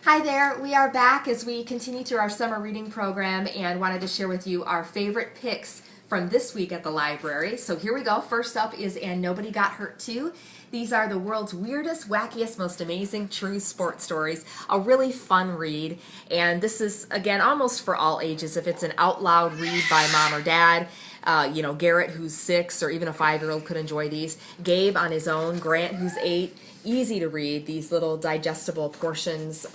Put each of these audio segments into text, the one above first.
Hi there, we are back as we continue through our summer reading program and wanted to share with you our favorite picks from this week at the library. So here we go. First up is And Nobody Got Hurt Too. These are the world's weirdest, wackiest, most amazing true sports stories. A really fun read, and this is, again, almost for all ages. If it's an out loud read by mom or dad, Garrett, who's 6, or even a 5-year-old could enjoy these. Gabe on his own, Grant, who's 8. Easy to read, these little digestible portions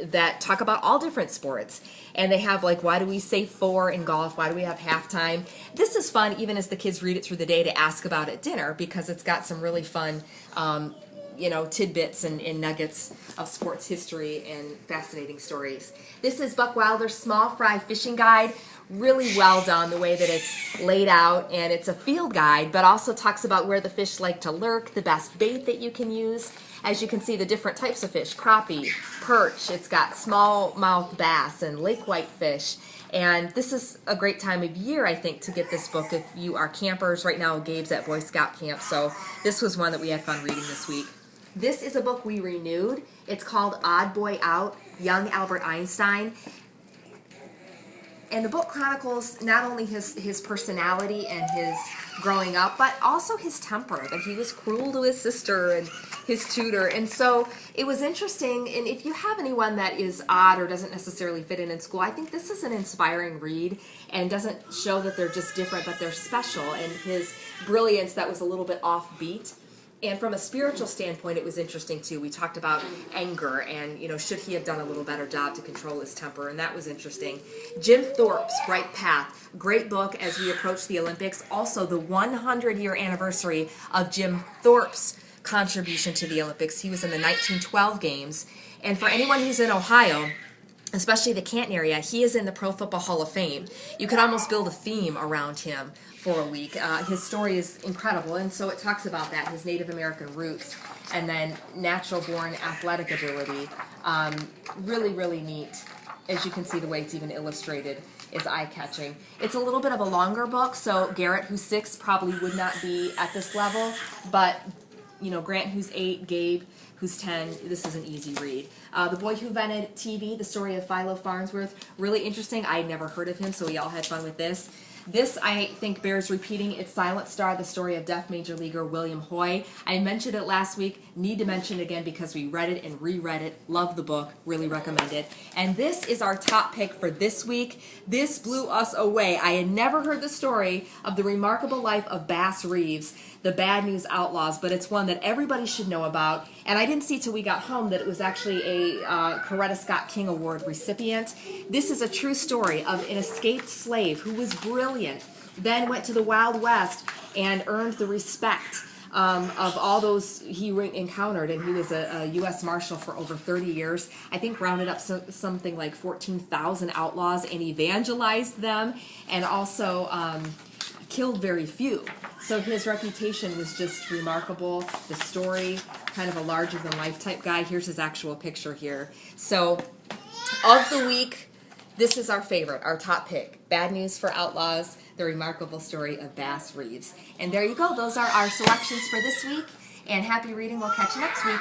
that talk about all different sports. And they have, like, why do we say 4 in golf? Why do we have halftime? This is fun even as the kids read it through the day to ask about at dinner, because it's got some really fun tidbits and nuggets of sports history and fascinating stories. This is Buck Wilder's Small Fry Fishing Guide. Really well done the way that it's laid out, and it's a field guide, but also talks about where the fish like to lurk, the best bait that you can use. As you can see, the different types of fish: crappie, perch, it's got smallmouth bass and lake whitefish. And this is a great time of year, I think, to get this book if you are campers. Right now, Gabe's at Boy Scout camp, so this was one that we had fun reading this week. This is a book we renewed. It's called Odd Boy Out, Young Albert Einstein. And the book chronicles not only his personality and his growing up, but also his temper, that he was cruel to his sister and his tutor. And so it was interesting, and if you have anyone that is odd or doesn't necessarily fit in school, I think this is an inspiring read and doesn't show that they're just different, but they're special. And his brilliance that was a little bit offbeat. And from a spiritual standpoint, it was interesting too. We talked about anger and, should he have done a little better job to control his temper, and that was interesting. Jim Thorpe's Bright Path, great book as we approach the Olympics. Also, the 100-year anniversary of Jim Thorpe's contribution to the Olympics. He was in the 1912 games. And for anyone who's in Ohio, especially the Canton area, he is in the Pro Football Hall of Fame. You could almost build a theme around him for a week. His story is incredible, and so it talks about that, his Native American roots, and then natural-born athletic ability. Really, really neat. As you can see, the way it's even illustrated is eye-catching. It's a little bit of a longer book, so Garrett, who's 6, probably would not be at this level, but Grant, who's 8, Gabe, who's 10, this is an easy read. The Boy Who Invented TV, the story of Philo Farnsworth, really interesting. I had never heard of him, so we all had fun with this. This, I think, bears repeating. It's Silent Star, the story of deaf major leaguer William Hoy. I mentioned it last week, need to mention it again because we read it and reread it. Love the book, really recommend it. And this is our top pick for this week. This blew us away. I had never heard the story of the remarkable life of Bass Reeves, the Bad News Outlaws, but it's one that everybody should know about. And I didn't see till we got home that it was actually a Coretta Scott King Award recipient. This is a true story of an escaped slave who was brilliant, then went to the Wild West and earned the respect of all those he encountered, and he was a U.S. Marshal for over 30 years. I think rounded up something like 14,000 outlaws and evangelized them, and also killed very few. So his reputation was just remarkable. The story, kind of a larger-than-life type guy. Here's his actual picture here. So of the week, this is our favorite, our top pick. Bad News for Outlaws, the remarkable story of Bass Reeves. And there you go. Those are our selections for this week. And happy reading. We'll catch you next week.